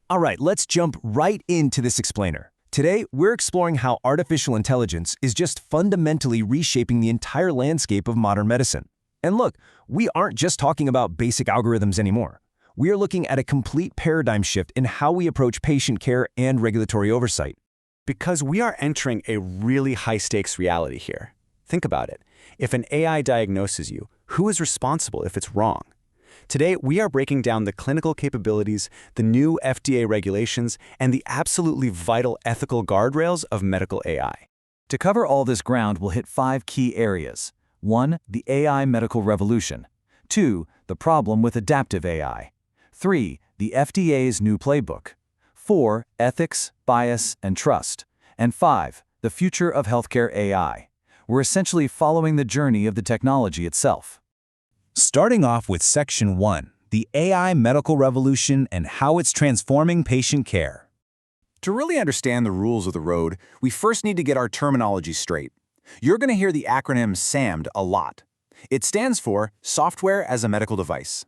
All right, let's jump right into this explainer. Today, we're exploring how artificial intelligence is just fundamentally reshaping the entire landscape of modern medicine. And look, we aren't just talking about basic algorithms anymore. We are looking at a complete paradigm shift in how we approach patient care and regulatory oversight. Because we are entering a really high-stakes reality here. Think about it. If an AI diagnoses you, who is responsible if it's wrong? Today, we are breaking down the clinical capabilities, the new FDA regulations, and the absolutely vital ethical guardrails of medical AI. To cover all this ground, we'll hit 5 key areas. 1. The AI medical revolution. 2. The problem with adaptive AI. 3. The FDA's new playbook. 4. Ethics, bias, and trust. And 5. The future of healthcare AI. We're essentially following the journey of the technology itself. Starting off with Section 1, the AI medical revolution and how it's transforming patient care. To really understand the rules of the road, we first need to get our terminology straight. You're going to hear the acronym SAMD a lot. It stands for Software as a Medical Device.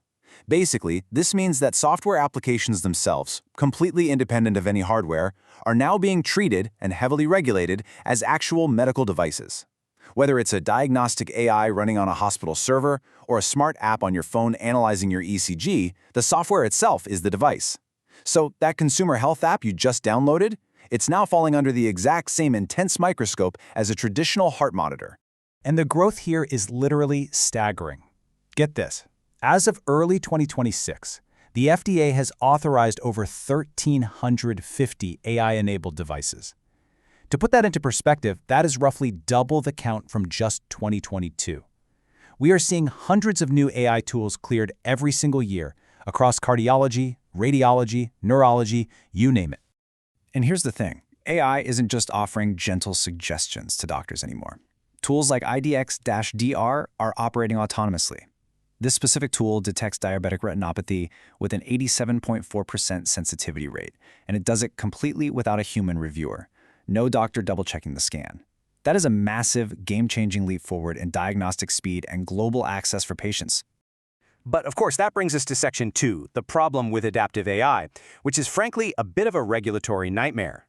Basically, this means that software applications themselves, completely independent of any hardware, are now being treated and heavily regulated as actual medical devices. Whether it's a diagnostic AI running on a hospital server or a smart app on your phone analyzing your ECG, the software itself is the device. So that consumer health app you just downloaded, it's now falling under the exact same intense microscope as a traditional heart monitor. And the growth here is literally staggering. Get this. As of early 2026, the FDA has authorized over 1,350 AI-enabled devices. To put that into perspective, that is roughly double the count from just 2022. We are seeing hundreds of new AI tools cleared every single year across cardiology, radiology, neurology, you name it. And here's the thing. AI isn't just offering gentle suggestions to doctors anymore. Tools like IDX-DR are operating autonomously. This specific tool detects diabetic retinopathy with an 87.4% sensitivity rate, and it does it completely without a human reviewer. No doctor double-checking the scan. That is a massive, game-changing leap forward in diagnostic speed and global access for patients. But of course, that brings us to Section 2, the problem with adaptive AI, which is frankly a bit of a regulatory nightmare.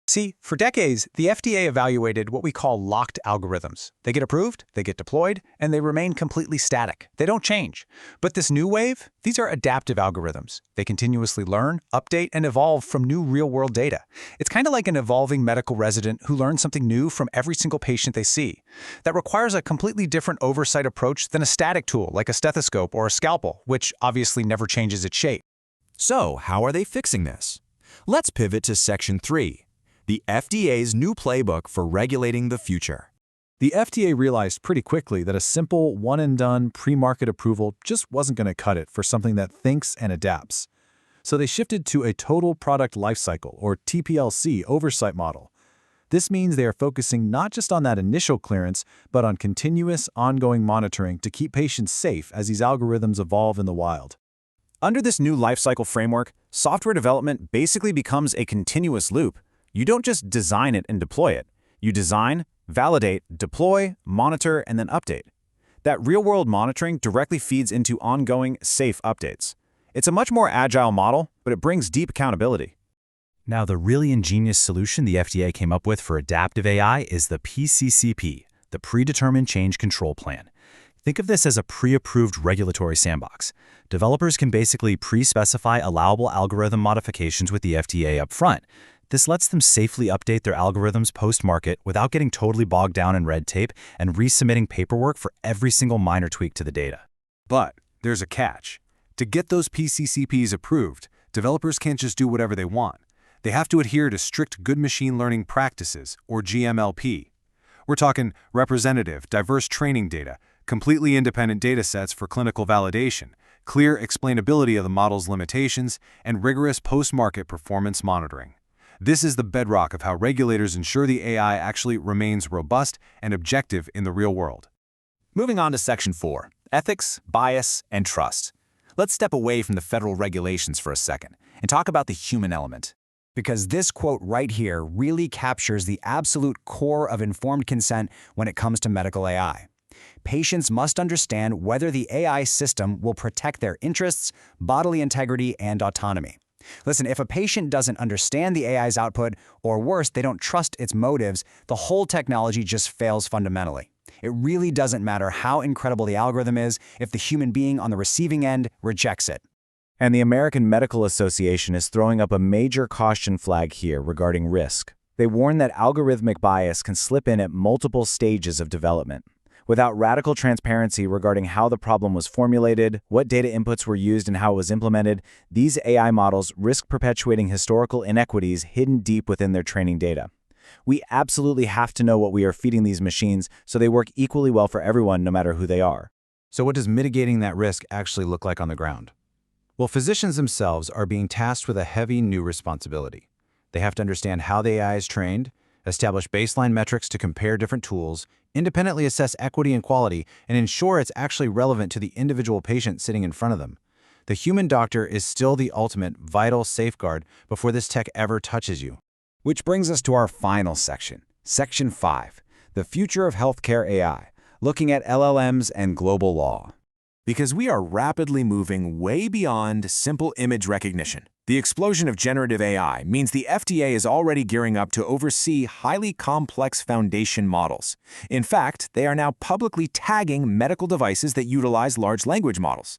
See, for decades, the FDA evaluated what we call locked algorithms. They get approved, they get deployed, and they remain completely static. They don't change. But this new wave, these are adaptive algorithms. They continuously learn, update, and evolve from new real-world data. It's kind of like an evolving medical resident who learns something new from every single patient they see. That requires a completely different oversight approach than a static tool like a stethoscope or a scalpel, which obviously never changes its shape. So, how are they fixing this? Let's pivot to Section 3. The FDA's new playbook for regulating the future. The FDA realized pretty quickly that a simple, one-and-done pre-market approval just wasn't going to cut it for something that thinks and adapts. So they shifted to a total product lifecycle, or TPLC, oversight model. This means they are focusing not just on that initial clearance, but on continuous, ongoing monitoring to keep patients safe as these algorithms evolve in the wild. Under this new lifecycle framework, software development basically becomes a continuous loop. You don't just design it and deploy it. You design, validate, deploy, monitor, and then update. That real-world monitoring directly feeds into ongoing, safe updates. It's a much more agile model, but it brings deep accountability. Now, the really ingenious solution the FDA came up with for adaptive AI is the PCCP, the Predetermined Change Control Plan. Think of this as a pre-approved regulatory sandbox. Developers can basically pre-specify allowable algorithm modifications with the FDA up front. This lets them safely update their algorithms post-market without getting totally bogged down in red tape and resubmitting paperwork for every single minor tweak to the data. But there's a catch. To get those PCCPs approved, developers can't just do whatever they want. They have to adhere to strict good machine learning practices, or GMLP. We're talking representative, diverse training data, completely independent data sets for clinical validation, clear explainability of the model's limitations, and rigorous post-market performance monitoring. This is the bedrock of how regulators ensure the AI actually remains robust and objective in the real world. Moving on to Section 4, Ethics, Bias, and Trust. Let's step away from the federal regulations for a second and talk about the human element. Because this quote right here really captures the absolute core of informed consent when it comes to medical AI. Patients must understand whether the AI system will protect their interests, bodily integrity, and autonomy. Listen, if a patient doesn't understand the AI's output, or worse, they don't trust its motives, the whole technology just fails fundamentally. It really doesn't matter how incredible the algorithm is if the human being on the receiving end rejects it. And the American Medical Association is throwing up a major caution flag here regarding risk. They warn that algorithmic bias can slip in at multiple stages of development. Without radical transparency regarding how the problem was formulated, what data inputs were used, and how it was implemented, these AI models risk perpetuating historical inequities hidden deep within their training data. We absolutely have to know what we are feeding these machines so they work equally well for everyone, no matter who they are. So what does mitigating that risk actually look like on the ground? Well, physicians themselves are being tasked with a heavy new responsibility. They have to understand how the AI is trained, establish baseline metrics to compare different tools, independently assess equity and quality, and ensure it's actually relevant to the individual patient sitting in front of them. The human doctor is still the ultimate, vital safeguard before this tech ever touches you. Which brings us to our final section, Section 5, the future of healthcare AI, looking at LLMs and global law. Because we are rapidly moving way beyond simple image recognition. The explosion of generative AI means the FDA is already gearing up to oversee highly complex foundation models. In fact, they are now publicly tagging medical devices that utilize large language models.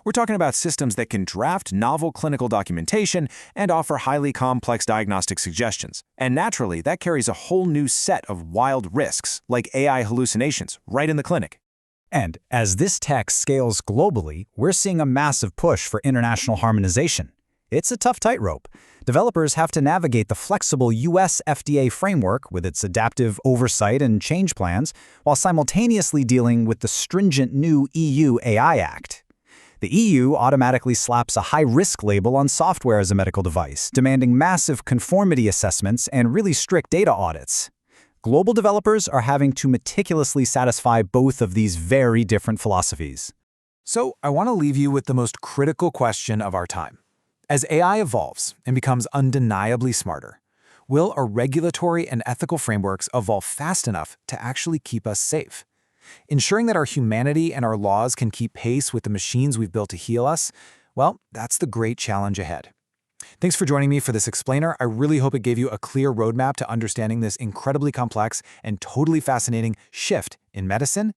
We're talking about systems that can draft novel clinical documentation and offer highly complex diagnostic suggestions. And naturally, that carries a whole new set of wild risks, like AI hallucinations, right in the clinic. And as this tech scales globally, we're seeing a massive push for international harmonization. It's a tough tightrope. Developers have to navigate the flexible US FDA framework with its adaptive oversight and change plans, while simultaneously dealing with the stringent new EU AI Act. The EU automatically slaps a high-risk label on software as a medical device, demanding massive conformity assessments and really strict data audits. Global developers are having to meticulously satisfy both of these very different philosophies. So I want to leave you with the most critical question of our time. As AI evolves and becomes undeniably smarter, will our regulatory and ethical frameworks evolve fast enough to actually keep us safe? Ensuring that our humanity and our laws can keep pace with the machines we've built to heal us, well, that's the great challenge ahead. Thanks for joining me for this explainer. I really hope it gave you a clear roadmap to understanding this incredibly complex and totally fascinating shift in medicine